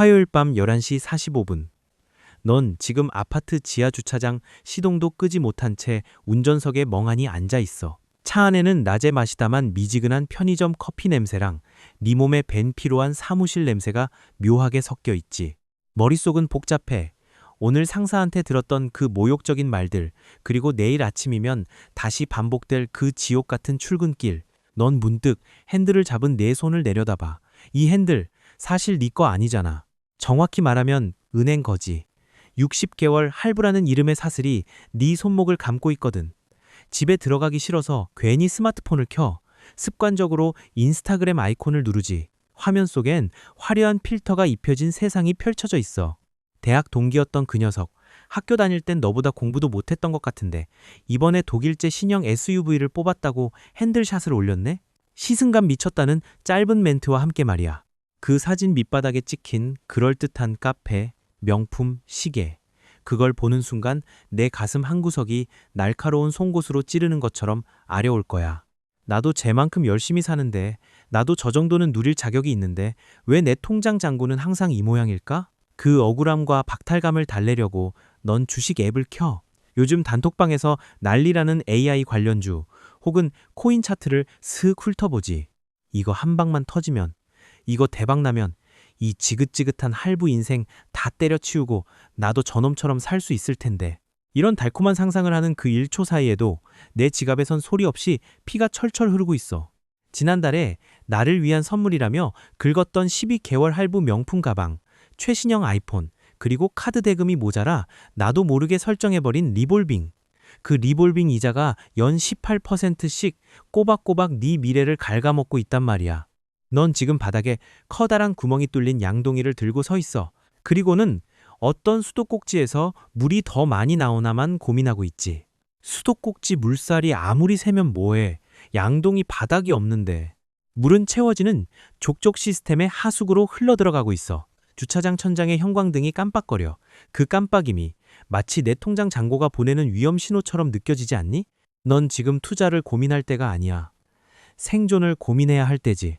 화요일 밤 11시 45분. 넌 지금 아파트 지하 주차장 시동도 끄지 못한 채 운전석에 멍하니 앉아 있어. 차 안에는 낮에 마시다만 미지근한 편의점 커피 냄새랑 네 몸에 밴 피로한 사무실 냄새가 묘하게 섞여 있지. 머릿속은 복잡해. 오늘 상사한테 들었던 그 모욕적인 말들, 그리고 내일 아침이면 다시 반복될 그 지옥 같은 출근길. 넌 문득 핸들을 잡은 내 손을 내려다봐. 이 핸들 사실 네 거 아니잖아. 정확히 말하면 은행 거지. 60개월 할부라는 이름의 사슬이 네 손목을 감고 있거든. 집에 들어가기 싫어서 괜히 스마트폰을 켜 습관적으로 인스타그램 아이콘을 누르지. 화면 속엔 화려한 필터가 입혀진 세상이 펼쳐져 있어. 대학 동기였던 그 녀석, 학교 다닐 땐 너보다 공부도 못했던 것 같은데 이번에 독일제 신형 SUV를 뽑았다고 핸들샷을 올렸네? 시승감 미쳤다는 짧은 멘트와 함께 말이야. 그 사진 밑바닥에 찍힌 그럴듯한 카페, 명품, 시계. 그걸 보는 순간 내 가슴 한구석이 날카로운 송곳으로 찌르는 것처럼 아려올 거야. 나도 쟤만큼 열심히 사는데, 나도 저 정도는 누릴 자격이 있는데 왜 내 통장 잔고는 항상 이 모양일까? 그 억울함과 박탈감을 달래려고 넌 주식 앱을 켜. 요즘 단톡방에서 난리라는 AI 관련주 혹은 코인 차트를 슥 훑어보지. 이거 한 방만 터지면, 이거 대박 나면 이 지긋지긋한 할부 인생 다 때려치우고 나도 저놈처럼 살 수 있을 텐데. 이런 달콤한 상상을 하는 그 1초 사이에도 내 지갑에선 소리 없이 피가 철철 흐르고 있어. 지난달에 나를 위한 선물이라며 긁었던 12개월 할부 명품 가방, 최신형 아이폰, 그리고 카드 대금이 모자라 나도 모르게 설정해버린 리볼빙. 그 리볼빙 이자가 연 18%씩 꼬박꼬박 네 미래를 갉아먹고 있단 말이야. 넌 지금 바닥에 커다란 구멍이 뚫린 양동이를 들고 서 있어. 그리고는 어떤 수도꼭지에서 물이 더 많이 나오나만 고민하고 있지. 수도꼭지 물살이 아무리 세면 뭐해. 양동이 바닥이 없는데. 물은 채워지는 족족 시스템의 하수구로 흘러들어가고 있어. 주차장 천장의 형광등이 깜빡거려. 그 깜빡임이 마치 내 통장 잔고가 보내는 위험 신호처럼 느껴지지 않니? 넌 지금 투자를 고민할 때가 아니야. 생존을 고민해야 할 때지.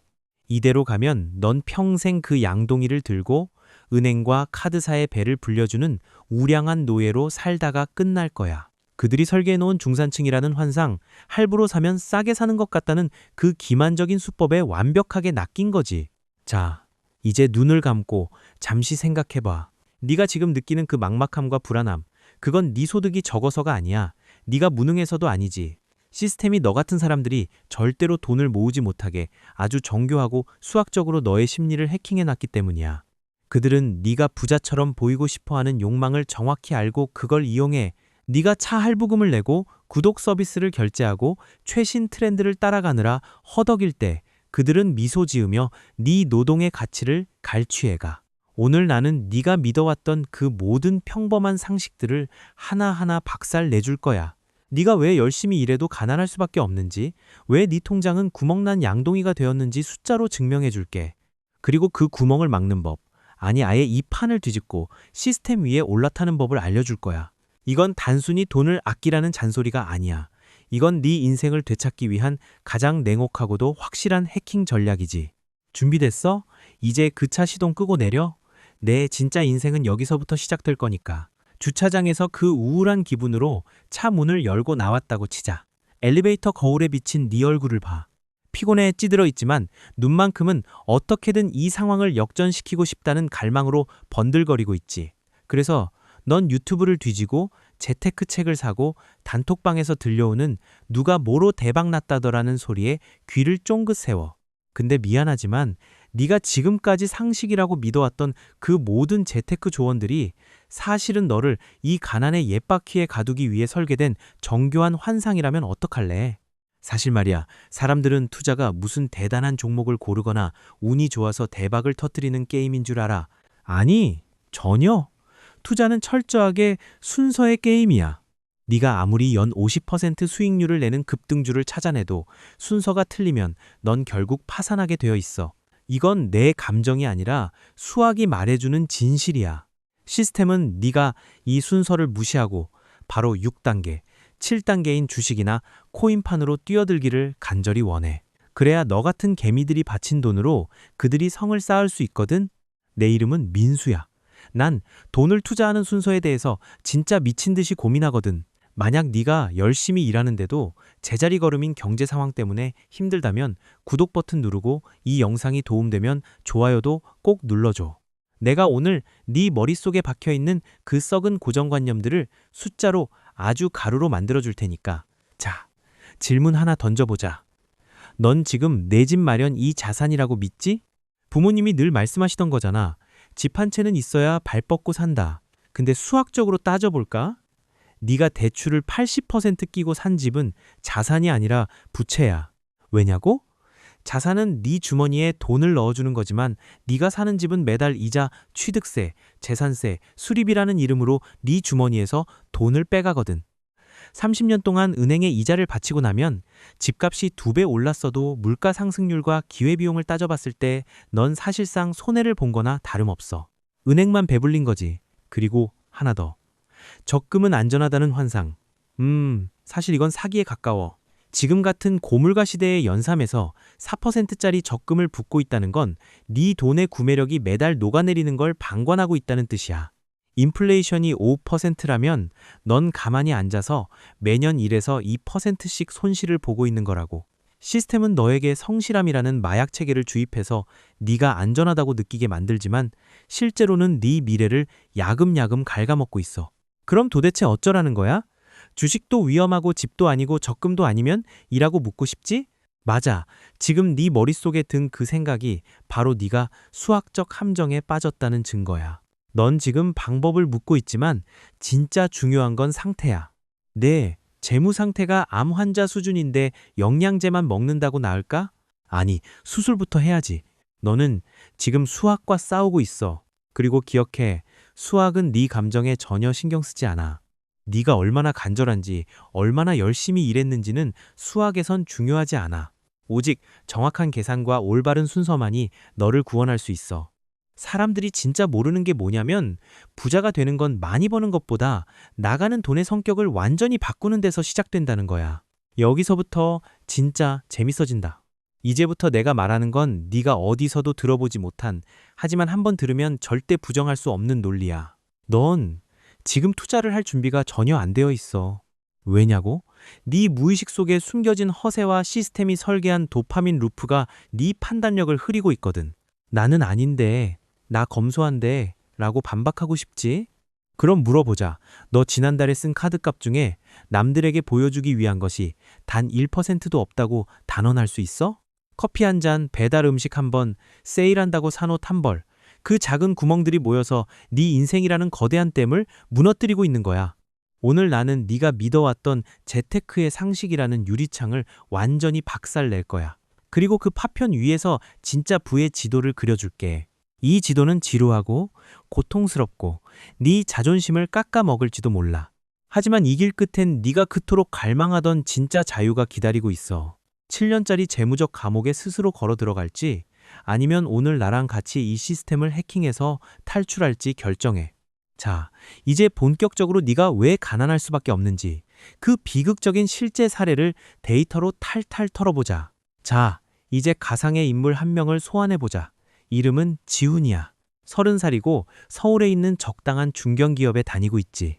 이대로 가면 넌 평생 그 양동이를 들고 은행과 카드사의 배를 불려주는 우량한 노예로 살다가 끝날 거야. 그들이 설계해놓은 중산층이라는 환상, 할부로 사면 싸게 사는 것 같다는 그 기만적인 수법에 완벽하게 낚인 거지. 자, 이제 눈을 감고 잠시 생각해봐. 네가 지금 느끼는 그 막막함과 불안함, 그건 네 소득이 적어서가 아니야. 네가 무능해서도 아니지. 시스템이 너 같은 사람들이 절대로 돈을 모으지 못하게 아주 정교하고 수학적으로 너의 심리를 해킹해놨기 때문이야. 그들은 네가 부자처럼 보이고 싶어하는 욕망을 정확히 알고 그걸 이용해. 네가 차 할부금을 내고 구독 서비스를 결제하고 최신 트렌드를 따라가느라 허덕일 때 그들은 미소 지으며 네 노동의 가치를 갈취해가. 오늘 나는 네가 믿어왔던 그 모든 평범한 상식들을 하나하나 박살 내줄 거야. 네가 왜 열심히 일해도 가난할 수밖에 없는지, 왜 네 통장은 구멍난 양동이가 되었는지 숫자로 증명해 줄게. 그리고 그 구멍을 막는 법, 아니 아예 이 판을 뒤집고 시스템 위에 올라타는 법을 알려줄 거야. 이건 단순히 돈을 아끼라는 잔소리가 아니야. 이건 네 인생을 되찾기 위한 가장 냉혹하고도 확실한 해킹 전략이지. 준비됐어? 이제 그 차 시동 끄고 내려? 내 진짜 인생은 여기서부터 시작될 거니까. 주차장에서 그 우울한 기분으로 차 문을 열고 나왔다고 치자. 엘리베이터 거울에 비친 네 얼굴을 봐. 피곤해 찌들어 있지만 눈만큼은 어떻게든 이 상황을 역전시키고 싶다는 갈망으로 번들거리고 있지. 그래서 넌 유튜브를 뒤지고 재테크 책을 사고 단톡방에서 들려오는 누가 뭐로 대박 났다더라는 소리에 귀를 쫑긋 세워. 근데 미안하지만 네가 지금까지 상식이라고 믿어왔던 그 모든 재테크 조언들이 사실은 너를 이 가난의 jet바퀴에 가두기 위해 설계된 정교한 환상이라면 어떡할래? 사실 말이야, 사람들은 투자가 무슨 대단한 종목을 고르거나 운이 좋아서 대박을 터뜨리는 게임인 줄 알아. 아니, 전혀. 투자는 철저하게 순서의 게임이야. 네가 아무리 연 50% 수익률을 내는 급등주를 찾아내도 순서가 틀리면 넌 결국 파산하게 되어 있어. 이건 내 감정이 아니라 수학이 말해주는 진실이야. 시스템은 네가 이 순서를 무시하고 바로 6단계, 7단계인 주식이나 코인판으로 뛰어들기를 간절히 원해. 그래야 너 같은 개미들이 바친 돈으로 그들이 성을 쌓을 수 있거든. 내 이름은 민수야. 난 돈을 투자하는 순서에 대해서 진짜 미친 듯이 고민하거든. 만약 네가 열심히 일하는데도 제자리 걸음인 경제 상황 때문에 힘들다면 구독 버튼 누르고 이 영상이 도움되면 좋아요도 꼭 눌러줘. 내가 오늘 네 머릿속에 박혀있는 그 썩은 고정관념들을 숫자로 아주 가루로 만들어줄 테니까. 자, 질문 하나 던져보자. 넌 지금 내 집 마련 이 자산이라고 믿지? 부모님이 늘 말씀하시던 거잖아. 집 한 채는 있어야 발 뻗고 산다. 근데 수학적으로 따져볼까? 네가 대출을 80% 끼고 산 집은 자산이 아니라 부채야. 왜냐고? 자산은 네 주머니에 돈을 넣어주는 거지만 네가 사는 집은 매달 이자, 취득세, 재산세, 수리비라는 이름으로 네 주머니에서 돈을 빼가거든. 30년 동안 은행에 이자를 바치고 나면 집값이 2배 올랐어도 물가 상승률과 기회비용을 따져봤을 때 넌 사실상 손해를 본 거나 다름없어. 은행만 배불린 거지. 그리고 하나 더. 적금은 안전하다는 환상. 사실 이건 사기에 가까워. 지금 같은 고물가 시대의 연삼에서 4%짜리 적금을 붓고 있다는 건 네 돈의 구매력이 매달 녹아내리는 걸 방관하고 있다는 뜻이야. 인플레이션이 5%라면 넌 가만히 앉아서 매년 1에서 2%씩 손실을 보고 있는 거라고. 시스템은 너에게 성실함이라는 마약 체계를 주입해서 네가 안전하다고 느끼게 만들지만 실제로는 네 미래를 야금야금 갉아먹고 있어. 그럼 도대체 어쩌라는 거야? 주식도 위험하고 집도 아니고 적금도 아니면 이라고 묻고 싶지? 맞아. 지금 네 머릿속에 든 그 생각이 바로 네가 수학적 함정에 빠졌다는 증거야. 넌 지금 방법을 묻고 있지만 진짜 중요한 건 상태야. 네, 재무 상태가 암 환자 수준인데 영양제만 먹는다고 나을까? 아니, 수술부터 해야지. 너는 지금 수학과 싸우고 있어. 그리고 기억해. 수학은 네 감정에 전혀 신경 쓰지 않아. 네가 얼마나 간절한지, 얼마나 열심히 일했는지는 수학에선 중요하지 않아. 오직 정확한 계산과 올바른 순서만이 너를 구원할 수 있어. 사람들이 진짜 모르는 게 뭐냐면 부자가 되는 건 많이 버는 것보다 나가는 돈의 성격을 완전히 바꾸는 데서 시작된다는 거야. 여기서부터 진짜 재밌어진다. 이제부터 내가 말하는 건 네가 어디서도 들어보지 못한, 하지만 한번 들으면 절대 부정할 수 없는 논리야. 넌 지금 투자를 할 준비가 전혀 안 되어 있어. 왜냐고? 네 무의식 속에 숨겨진 허세와 시스템이 설계한 도파민 루프가 네 판단력을 흐리고 있거든. 나는 아닌데, 나 검소한데 라고 반박하고 싶지? 그럼 물어보자. 너 지난달에 쓴 카드값 중에 남들에게 보여주기 위한 것이 단 1%도 없다고 단언할 수 있어? 커피 한 잔, 배달 음식 한 번, 세일한다고 산 옷 한 벌. 그 작은 구멍들이 모여서 네 인생이라는 거대한 댐을 무너뜨리고 있는 거야. 오늘 나는 네가 믿어왔던 재테크의 상식이라는 유리창을 완전히 박살낼 거야. 그리고 그 파편 위에서 진짜 부의 지도를 그려줄게. 이 지도는 지루하고 고통스럽고 네 자존심을 깎아먹을지도 몰라. 하지만 이 길 끝엔 네가 그토록 갈망하던 진짜 자유가 기다리고 있어. 7년짜리 재무적 감옥에 스스로 걸어 들어갈지 아니면 오늘 나랑 같이 이 시스템을 해킹해서 탈출할지 결정해. 자, 이제 본격적으로 네가 왜 가난할 수밖에 없는지 그 비극적인 실제 사례를 데이터로 탈탈 털어보자. 자, 이제 가상의 인물 한 명을 소환해보자. 이름은 지훈이야. 30살이고 서울에 있는 적당한 중견기업에 다니고 있지.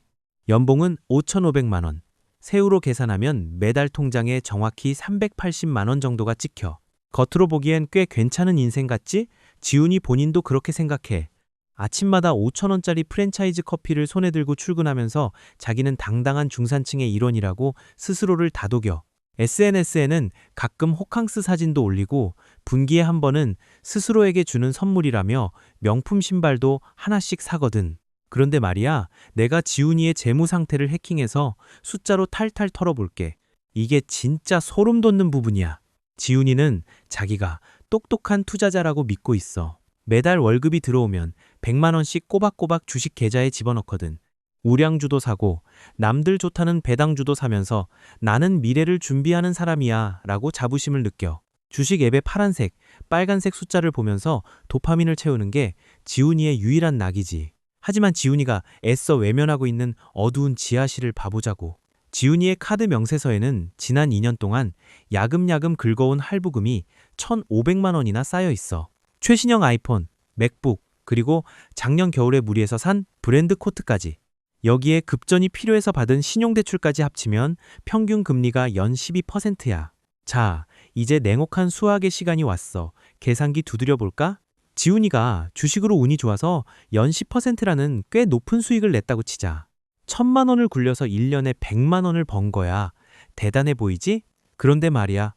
연봉은 5,500만 원. 세후로 계산하면 매달 통장에 정확히 380만 원 정도가 찍혀. 겉으로 보기엔 꽤 괜찮은 인생 같지? 지훈이 본인도 그렇게 생각해. 아침마다 5,000원짜리 프랜차이즈 커피를 손에 들고 출근하면서 자기는 당당한 중산층의 일원이라고 스스로를 다독여. SNS에는 가끔 호캉스 사진도 올리고 분기에 한 번은 스스로에게 주는 선물이라며 명품 신발도 하나씩 사거든. 그런데 말이야, 내가 지훈이의 재무 상태를 해킹해서 숫자로 탈탈 털어볼게. 이게 진짜 소름 돋는 부분이야. 지훈이는 자기가 똑똑한 투자자라고 믿고 있어. 매달 월급이 들어오면 100만 원씩 꼬박꼬박 주식 계좌에 집어넣거든. 우량주도 사고 남들 좋다는 배당주도 사면서 나는 미래를 준비하는 사람이야 라고 자부심을 느껴. 주식 앱의 파란색, 빨간색 숫자를 보면서 도파민을 채우는 게 지훈이의 유일한 낙이지. 하지만 지훈이가 애써 외면하고 있는 어두운 지하실을 봐보자고. 지훈이의 카드 명세서에는 지난 2년 동안 야금야금 긁어온 할부금이 1,500만 원이나 쌓여 있어. 최신형 아이폰, 맥북, 그리고 작년 겨울에 무리해서 산 브랜드 코트까지. 여기에 급전이 필요해서 받은 신용대출까지 합치면 평균 금리가 연 12%야. 자, 이제 냉혹한 수학의 시간이 왔어. 계산기 두드려 볼까? 지훈이가 주식으로 운이 좋아서 연 10%라는 꽤 높은 수익을 냈다고 치자. 1,000만 원을 굴려서 1년에 100만 원을 번 거야. 대단해 보이지? 그런데 말이야.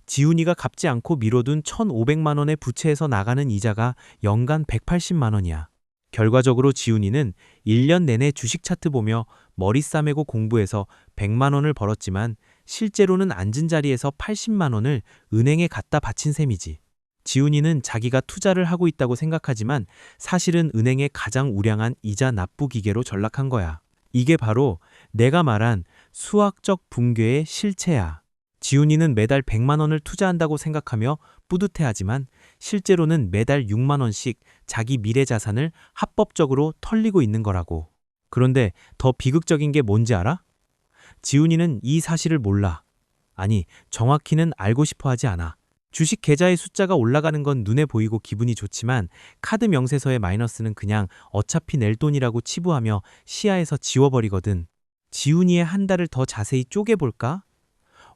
지훈이가 갚지 않고 미뤄둔 1,500만 원의 부채에서 나가는 이자가 연간 180만 원이야. 결과적으로 지훈이는 1년 내내 주식 차트 보며 머리 싸매고 공부해서 100만 원을 벌었지만 실제로는 앉은 자리에서 80만 원을 은행에 갖다 바친 셈이지. 지훈이는 자기가 투자를 하고 있다고 생각하지만 사실은 은행의 가장 우량한 이자 납부 기계로 전락한 거야. 이게 바로 내가 말한 수학적 붕괴의 실체야. 지훈이는 매달 100만 원을 투자한다고 생각하며 뿌듯해하지만 실제로는 매달 6만 원씩 자기 미래 자산을 합법적으로 털리고 있는 거라고. 그런데 더 비극적인 게 뭔지 알아? 지훈이는 이 사실을 몰라. 아니, 정확히는 알고 싶어 하지 않아. 주식 계좌의 숫자가 올라가는 건 눈에 보이고 기분이 좋지만 카드 명세서의 마이너스는 그냥 어차피 낼 돈이라고 치부하며 시야에서 지워버리거든. 지훈이의 한 달을 더 자세히 쪼개볼까?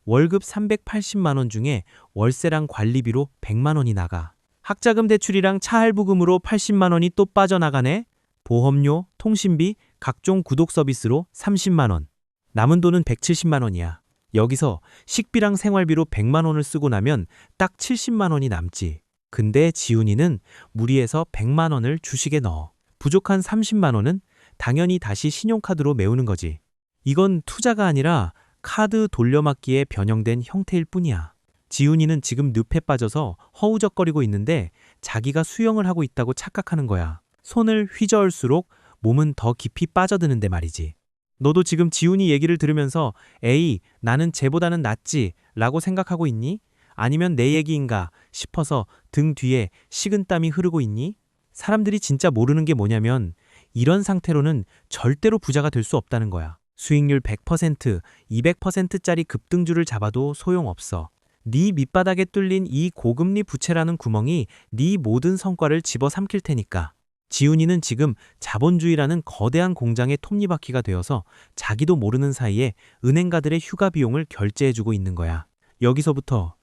월급 380만 원 중에 월세랑 관리비로 100만 원이 나가. 학자금 대출이랑 차 할부금으로 80만 원이 또 빠져나가네. 보험료, 통신비, 각종 구독 서비스로 30만 원. 남은 돈은 170만 원이야. 여기서 식비랑 생활비로 100만 원을 쓰고 나면 딱 70만 원이 남지. 근데 지훈이는 무리해서 100만 원을 주식에 넣어. 부족한 30만 원은 당연히 다시 신용카드로 메우는 거지. 이건 투자가 아니라 카드 돌려막기에 변형된 형태일 뿐이야. 지훈이는 지금 늪에 빠져서 허우적거리고 있는데 자기가 수영을 하고 있다고 착각하는 거야. 손을 휘저을수록 몸은 더 깊이 빠져드는데 말이지. 너도 지금 지훈이 얘기를 들으면서 에이, 나는 쟤보다는 낫지 라고 생각하고 있니? 아니면 내 얘기인가 싶어서 등 뒤에 식은땀이 흐르고 있니? 사람들이 진짜 모르는 게 뭐냐면 이런 상태로는 절대로 부자가 될 수 없다는 거야. 수익률 100%, 200%짜리 급등주를 잡아도 소용없어. 네 밑바닥에 뚫린 이 고금리 부채라는 구멍이 네 모든 성과를 집어삼킬 테니까. 지훈이는 지금 자본주의라는 거대한 공장의 톱니바퀴가 되어서 자기도 모르는 사이에 은행가들의 휴가 비용을 결제해주고 있는 거야. 여기서부터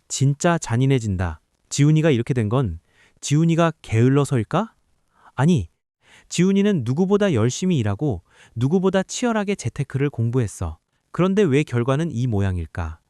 진짜 잔인해진다. 지훈이가 이렇게 된 건 지훈이가 게을러서일까? 아니, 지훈이는 누구보다 열심히 일하고 누구보다 치열하게 재테크를 공부했어. 그런데 왜 결과는 이 모양일까?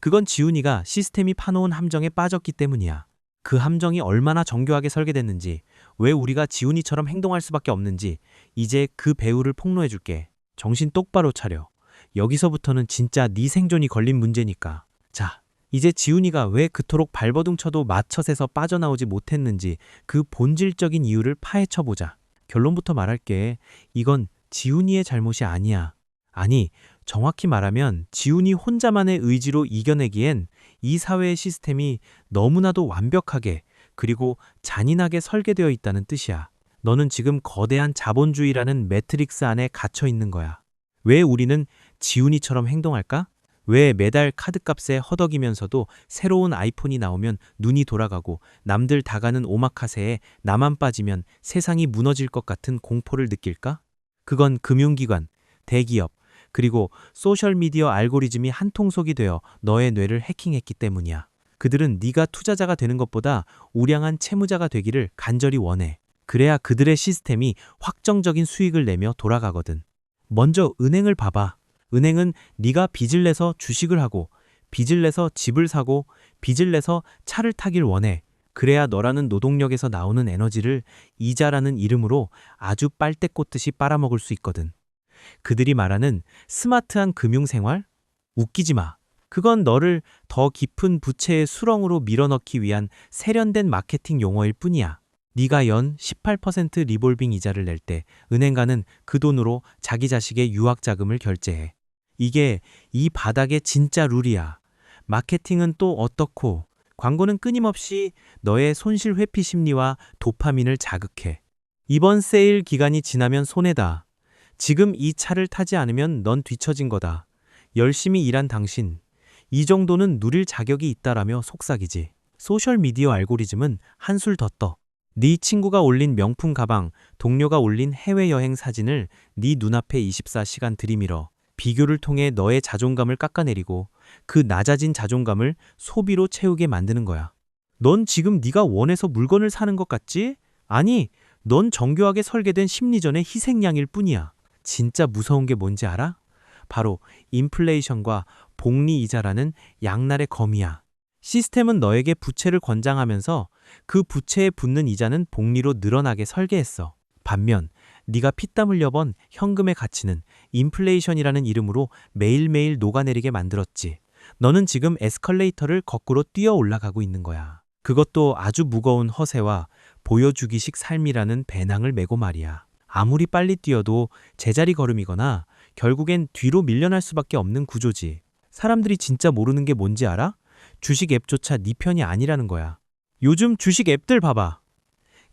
그건 지훈이가 시스템이 파놓은 함정에 빠졌기 때문이야. 그 함정이 얼마나 정교하게 설계됐는지, 왜 우리가 지훈이처럼 행동할 수밖에 없는지 이제 그 배후를 폭로해줄게. 정신 똑바로 차려. 여기서부터는 진짜 네 생존이 걸린 문제니까. 자, 이제 지훈이가 왜 그토록 발버둥 쳐도 마처에서 빠져나오지 못했는지 그 본질적인 이유를 파헤쳐보자. 결론부터 말할게. 이건 지훈이의 잘못이 아니야. 아니, 정확히 말하면 지훈이 혼자만의 의지로 이겨내기엔 이 사회의 시스템이 너무나도 완벽하게 그리고 잔인하게 설계되어 있다는 뜻이야. 너는 지금 거대한 자본주의라는 매트릭스 안에 갇혀 있는 거야. 왜 우리는 지훈이처럼 행동할까? 왜 매달 카드값에 허덕이면서도 새로운 아이폰이 나오면 눈이 돌아가고 남들 다 가는 오마카세에 나만 빠지면 세상이 무너질 것 같은 공포를 느낄까? 그건 금융기관, 대기업, 그리고 소셜미디어 알고리즘이 한 통속이 되어 너의 뇌를 해킹했기 때문이야. 그들은 네가 투자자가 되는 것보다 우량한 채무자가 되기를 간절히 원해. 그래야 그들의 시스템이 확정적인 수익을 내며 돌아가거든. 먼저 은행을 봐봐. 은행은 네가 빚을 내서 주식을 하고 빚을 내서 집을 사고 빚을 내서 차를 타길 원해. 그래야 너라는 노동력에서 나오는 에너지를 이자라는 이름으로 아주 빨대 꽂듯이 빨아먹을 수 있거든. 그들이 말하는 스마트한 금융생활? 웃기지 마. 그건 너를 더 깊은 부채의 수렁으로 밀어넣기 위한 세련된 마케팅 용어일 뿐이야. 네가 연 18% 리볼빙 이자를 낼 때 은행가는 그 돈으로 자기 자식의 유학 자금을 결제해. 이게 이 바닥의 진짜 룰이야. 마케팅은 또 어떻고 광고는 끊임없이 너의 손실 회피 심리와 도파민을 자극해. 이번 세일 기간이 지나면 손해다. 지금 이 차를 타지 않으면 넌 뒤처진 거다. 열심히 일한 당신, 이 정도는 누릴 자격이 있다라며 속삭이지. 소셜미디어 알고리즘은 한술 더 떠. 네 친구가 올린 명품 가방, 동료가 올린 해외여행 사진을 네 눈앞에 24시간 들이밀어 비교를 통해 너의 자존감을 깎아내리고 그 낮아진 자존감을 소비로 채우게 만드는 거야. 넌 지금 네가 원해서 물건을 사는 것 같지? 아니, 넌 정교하게 설계된 심리전의 희생양일 뿐이야. 진짜 무서운 게 뭔지 알아? 바로 인플레이션과 복리이자라는 양날의 검이야. 시스템은 너에게 부채를 권장하면서 그 부채에 붙는 이자는 복리로 늘어나게 설계했어. 반면 네가 피땀 흘려 번 현금의 가치는 인플레이션이라는 이름으로 매일매일 녹아내리게 만들었지. 너는 지금 에스컬레이터를 거꾸로 뛰어 올라가고 있는 거야. 그것도 아주 무거운 허세와 보여주기식 삶이라는 배낭을 메고 말이야. 아무리 빨리 뛰어도 제자리 걸음이거나 결국엔 뒤로 밀려날 수밖에 없는 구조지. 사람들이 진짜 모르는 게 뭔지 알아? 주식 앱조차 네 편이 아니라는 거야. 요즘 주식 앱들 봐봐.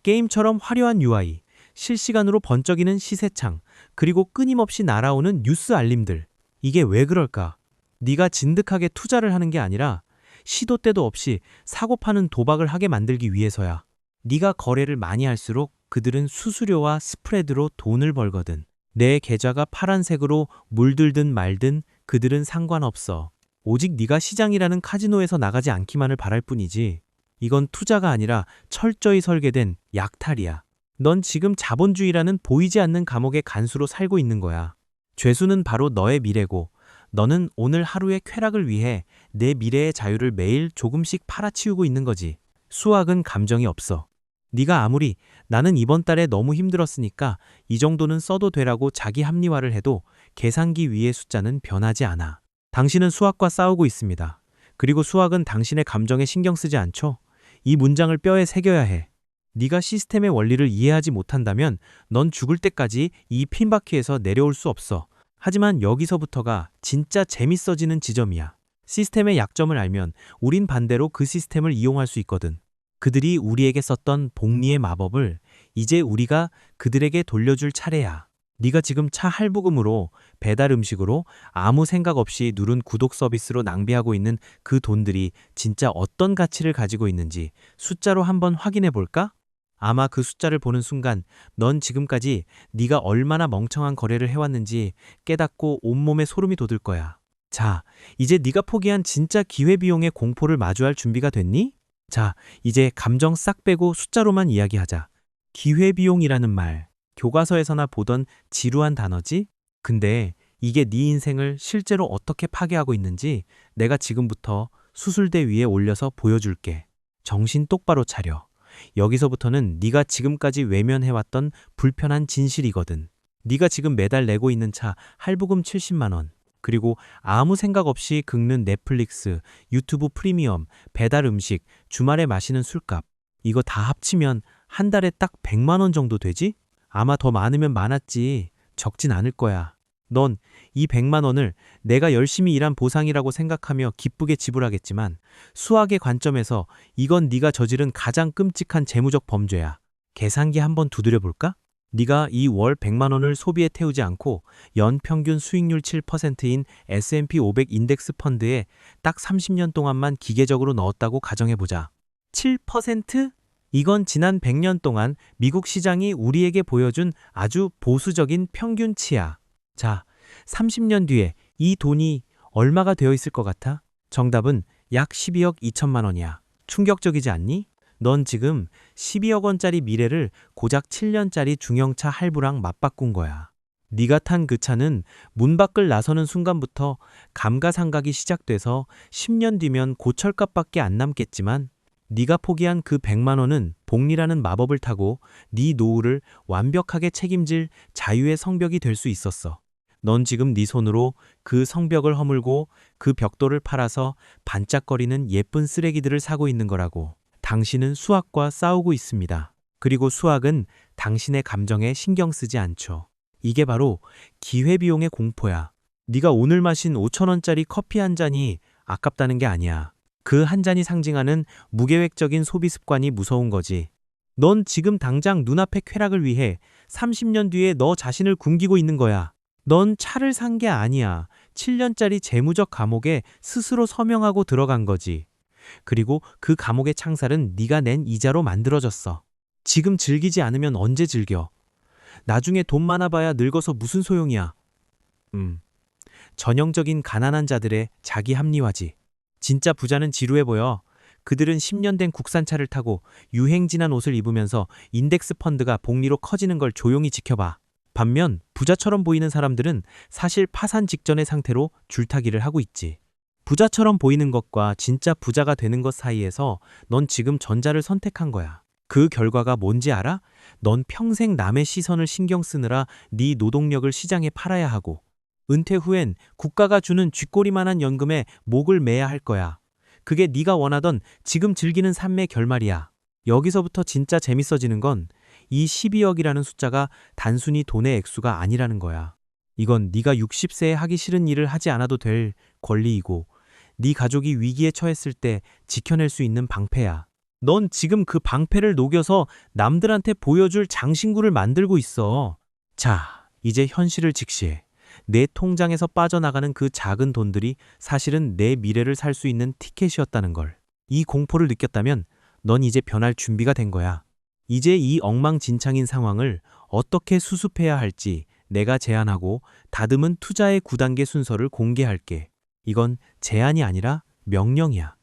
게임처럼 화려한 UI, 실시간으로 번쩍이는 시세창, 그리고 끊임없이 날아오는 뉴스 알림들. 이게 왜 그럴까? 네가 진득하게 투자를 하는 게 아니라 시도 때도 없이 사고 파는 도박을 하게 만들기 위해서야. 네가 거래를 많이 할수록 그들은 수수료와 스프레드로 돈을 벌거든. 내 계좌가 파란색으로 물들든 말든 그들은 상관없어. 오직 네가 시장이라는 카지노에서 나가지 않기만을 바랄 뿐이지. 이건 투자가 아니라 철저히 설계된 약탈이야. 넌 지금 자본주의라는 보이지 않는 감옥의 간수로 살고 있는 거야. 죄수는 바로 너의 미래고, 너는 오늘 하루의 쾌락을 위해 내 미래의 자유를 매일 조금씩 팔아치우고 있는 거지. 수학은 감정이 없어. 네가 아무리 나는 이번 달에 너무 힘들었으니까 이 정도는 써도 되라고 자기 합리화를 해도 계산기 위의 숫자는 변하지 않아. 당신은 수학과 싸우고 있습니다. 그리고 수학은 당신의 감정에 신경 쓰지 않죠? 이 문장을 뼈에 새겨야 해. 네가 시스템의 원리를 이해하지 못한다면 넌 죽을 때까지 이 핀바퀴에서 내려올 수 없어. 하지만 여기서부터가 진짜 재밌어지는 지점이야. 시스템의 약점을 알면 우린 반대로 그 시스템을 이용할 수 있거든. 그들이 우리에게 썼던 복리의 마법을 이제 우리가 그들에게 돌려줄 차례야. 네가 지금 차 할부금으로, 배달 음식으로, 아무 생각 없이 누른 구독 서비스로 낭비하고 있는 그 돈들이 진짜 어떤 가치를 가지고 있는지 숫자로 한번 확인해 볼까? 아마 그 숫자를 보는 순간 넌 지금까지 네가 얼마나 멍청한 거래를 해왔는지 깨닫고 온몸에 소름이 돋을 거야. 자, 이제 네가 포기한 진짜 기회비용의 공포를 마주할 준비가 됐니? 자, 이제 감정 싹 빼고 숫자로만 이야기하자. 기회비용이라는 말, 교과서에서나 보던 지루한 단어지? 근데 이게 네 인생을 실제로 어떻게 파괴하고 있는지 내가 지금부터 수술대 위에 올려서 보여줄게. 정신 똑바로 차려. 여기서부터는 네가 지금까지 외면해왔던 불편한 진실이거든. 네가 지금 매달 내고 있는 차 할부금 70만 원, 그리고 아무 생각 없이 긁는 넷플릭스, 유튜브 프리미엄, 배달 음식, 주말에 마시는 술값, 이거 다 합치면 한 달에 딱 100만 원 정도 되지? 아마 더 많으면 많았지. 적진 않을 거야. 넌 이 100만 원을 내가 열심히 일한 보상이라고 생각하며 기쁘게 지불하겠지만 수학의 관점에서 이건 네가 저지른 가장 끔찍한 재무적 범죄야. 계산기 한번 두드려 볼까? 네가 이 월 100만 원을 소비에 태우지 않고 연 평균 수익률 7%인 S&P 500 인덱스 펀드에 딱 30년 동안만 기계적으로 넣었다고 가정해보자. 7%? 이건 지난 100년 동안 미국 시장이 우리에게 보여준 아주 보수적인 평균치야. 자, 30년 뒤에 이 돈이 얼마가 되어 있을 것 같아? 정답은 약 12억 2천만 원이야. 충격적이지 않니? 넌 지금 12억 원짜리 미래를 고작 7년짜리 중형차 할부랑 맞바꾼 거야. 네가 탄 그 차는 문 밖을 나서는 순간부터 감가상각이 시작돼서 10년 뒤면 고철값밖에 안 남겠지만 네가 포기한 그 100만 원은 복리라는 마법을 타고 네 노후를 완벽하게 책임질 자유의 성벽이 될 수 있었어. 넌 지금 네 손으로 그 성벽을 허물고 그 벽돌을 팔아서 반짝거리는 예쁜 쓰레기들을 사고 있는 거라고. 당신은 수학과 싸우고 있습니다. 그리고 수학은 당신의 감정에 신경 쓰지 않죠. 이게 바로 기회비용의 공포야. 네가 오늘 마신 5천 원짜리 커피 한 잔이 아깝다는 게 아니야. 그 한 잔이 상징하는 무계획적인 소비 습관이 무서운 거지. 넌 지금 당장 눈앞의 쾌락을 위해 30년 뒤에 너 자신을 굶기고 있는 거야. 넌 차를 산 게 아니야. 7년짜리 재무적 감옥에 스스로 서명하고 들어간 거지. 그리고 그 감옥의 창살은 네가 낸 이자로 만들어졌어. 지금 즐기지 않으면 언제 즐겨? 나중에 돈 많아봐야 늙어서 무슨 소용이야. 전형적인 가난한 자들의 자기 합리화지. 진짜 부자는 지루해 보여. 그들은 10년 된 국산차를 타고 유행 지난 옷을 입으면서 인덱스 펀드가 복리로 커지는 걸 조용히 지켜봐. 반면 부자처럼 보이는 사람들은 사실 파산 직전의 상태로 줄타기를 하고 있지. 부자처럼 보이는 것과 진짜 부자가 되는 것 사이에서 넌 지금 전자를 선택한 거야. 그 결과가 뭔지 알아? 넌 평생 남의 시선을 신경 쓰느라 네 노동력을 시장에 팔아야 하고, 은퇴 후엔 국가가 주는 쥐꼬리만한 연금에 목을 매야 할 거야. 그게 네가 원하던 지금 즐기는 삶의 결말이야. 여기서부터 진짜 재밌어지는 건 이 12억이라는 숫자가 단순히 돈의 액수가 아니라는 거야. 이건 네가 60세에 하기 싫은 일을 하지 않아도 될 권리이고, 네 가족이 위기에 처했을 때 지켜낼 수 있는 방패야. 넌 지금 그 방패를 녹여서 남들한테 보여줄 장신구를 만들고 있어. 자, 이제 현실을 직시해. 내 통장에서 빠져나가는 그 작은 돈들이 사실은 내 미래를 살 수 있는 티켓이었다는 걸. 이 공포를 느꼈다면 넌 이제 변할 준비가 된 거야. 이제 이 엉망진창인 상황을 어떻게 수습해야 할지 내가 제안하고 다듬은 투자의 9단계 순서를 공개할게. 이건 제안이 아니라 명령이야.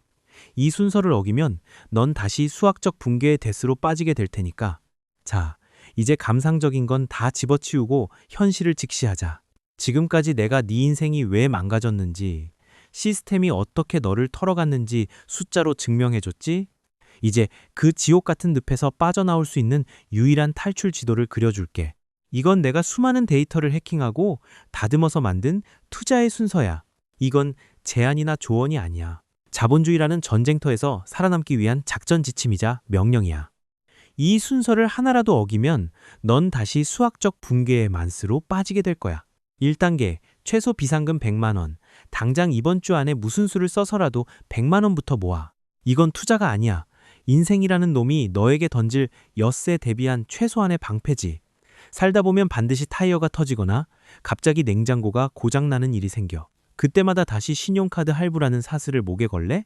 이 순서를 어기면 넌 다시 수학적 붕괴의 데스로 빠지게 될 테니까. 자, 이제 감상적인 건 다 집어치우고 현실을 직시하자. 지금까지 내가 네 인생이 왜 망가졌는지, 시스템이 어떻게 너를 털어갔는지 숫자로 증명해줬지? 이제 그 지옥 같은 늪에서 빠져나올 수 있는 유일한 탈출 지도를 그려줄게. 이건 내가 수많은 데이터를 해킹하고 다듬어서 만든 투자의 순서야. 이건 제안이나 조언이 아니야. 자본주의라는 전쟁터에서 살아남기 위한 작전 지침이자 명령이야. 이 순서를 하나라도 어기면 넌 다시 수학적 붕괴의 만스로 빠지게 될 거야. 1단계, 최소 비상금 100만 원. 당장 이번 주 안에 무슨 수를 써서라도 100만 원부터 모아. 이건 투자가 아니야. 인생이라는 놈이 너에게 던질 엿새 대비한 최소한의 방패지. 살다 보면 반드시 타이어가 터지거나 갑자기 냉장고가 고장나는 일이 생겨. 그때마다 다시 신용카드 할부라는 사슬을 목에 걸래?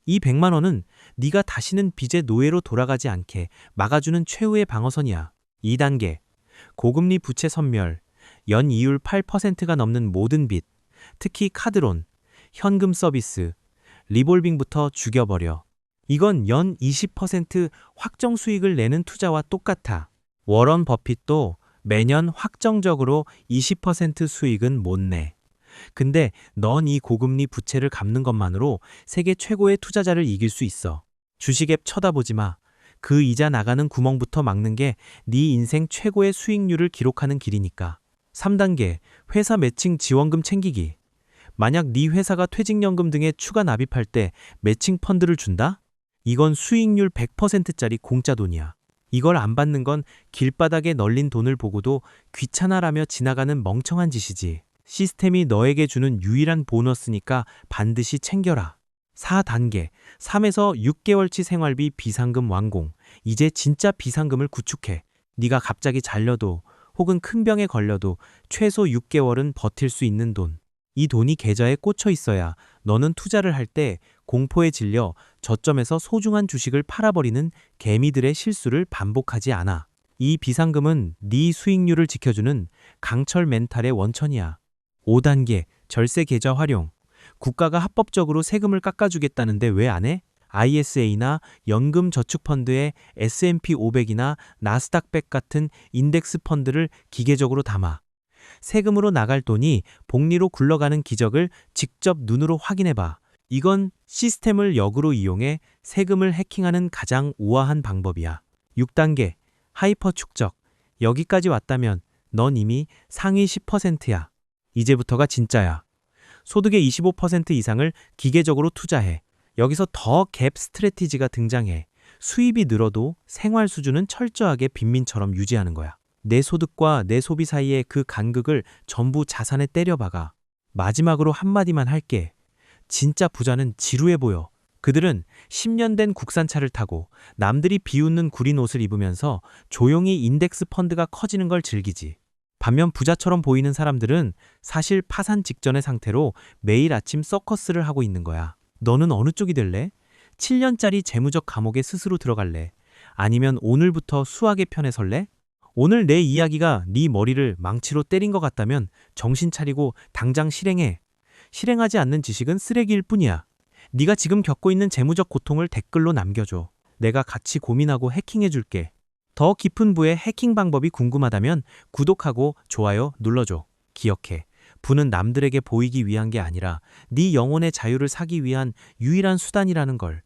이 100만 원은 네가 다시는 빚의 노예로 돌아가지 않게 막아주는 최후의 방어선이야. 2단계, 고금리 부채 선멸. 연 이율 8%가 넘는 모든 빚, 특히 카드론, 현금 서비스, 리볼빙부터 죽여버려. 이건 연 20% 확정 수익을 내는 투자와 똑같아. 워런 버핏도 매년 확정적으로 20% 수익은 못 내. 근데 넌 이 고금리 부채를 갚는 것만으로 세계 최고의 투자자를 이길 수 있어. 주식 앱 쳐다보지 마. 그 이자 나가는 구멍부터 막는 게 네 인생 최고의 수익률을 기록하는 길이니까. 3단계, 회사 매칭 지원금 챙기기. 만약 네 회사가 퇴직연금 등에 추가 납입할 때 매칭 펀드를 준다? 이건 수익률 100%짜리 공짜 돈이야. 이걸 안 받는 건 길바닥에 널린 돈을 보고도 귀찮아라며 지나가는 멍청한 짓이지. 시스템이 너에게 주는 유일한 보너스니까 반드시 챙겨라. 4단계, 3에서 6개월치 생활비 비상금 완공. 이제 진짜 비상금을 구축해. 네가 갑자기 잘려도 혹은 큰 병에 걸려도 최소 6개월은 버틸 수 있는 돈. 이 돈이 계좌에 꽂혀 있어야 너는 투자를 할 때 공포에 질려 저점에서 소중한 주식을 팔아버리는 개미들의 실수를 반복하지 않아. 이 비상금은 네 수익률을 지켜주는 강철 멘탈의 원천이야. 5단계, 절세 계좌 활용. 국가가 합법적으로 세금을 깎아주겠다는데 왜 안 해? ISA나 연금저축펀드에 S&P 500이나 나스닥 100 같은 인덱스 펀드를 기계적으로 담아. 세금으로 나갈 돈이 복리로 굴러가는 기적을 직접 눈으로 확인해봐. 이건 시스템을 역으로 이용해 세금을 해킹하는 가장 우아한 방법이야. 6단계, 하이퍼 축적. 여기까지 왔다면 넌 이미 상위 10%야. 이제부터가 진짜야. 소득의 25% 이상을 기계적으로 투자해. 여기서 더 갭 스트래티지가 등장해. 수입이 늘어도 생활 수준은 철저하게 빈민처럼 유지하는 거야. 내 소득과 내 소비 사이의 그 간극을 전부 자산에 때려박아. 마지막으로 한마디만 할게. 진짜 부자는 지루해 보여. 그들은 10년 된 국산차를 타고 남들이 비웃는 구린 옷을 입으면서 조용히 인덱스 펀드가 커지는 걸 즐기지. 반면 부자처럼 보이는 사람들은 사실 파산 직전의 상태로 매일 아침 서커스를 하고 있는 거야. 너는 어느 쪽이 될래? 7년짜리 재무적 감옥에 스스로 들어갈래? 아니면 오늘부터 수학의 편에 설래? 오늘 내 이야기가 네 머리를 망치로 때린 것 같다면 정신 차리고 당장 실행해. 실행하지 않는 지식은 쓰레기일 뿐이야. 네가 지금 겪고 있는 재무적 고통을 댓글로 남겨줘. 내가 같이 고민하고 해킹해줄게. 더 깊은 부의 해킹 방법이 궁금하다면 구독하고 좋아요 눌러줘. 기억해. 부는 남들에게 보이기 위한 게 아니라 네 영혼의 자유를 사기 위한 유일한 수단이라는 걸.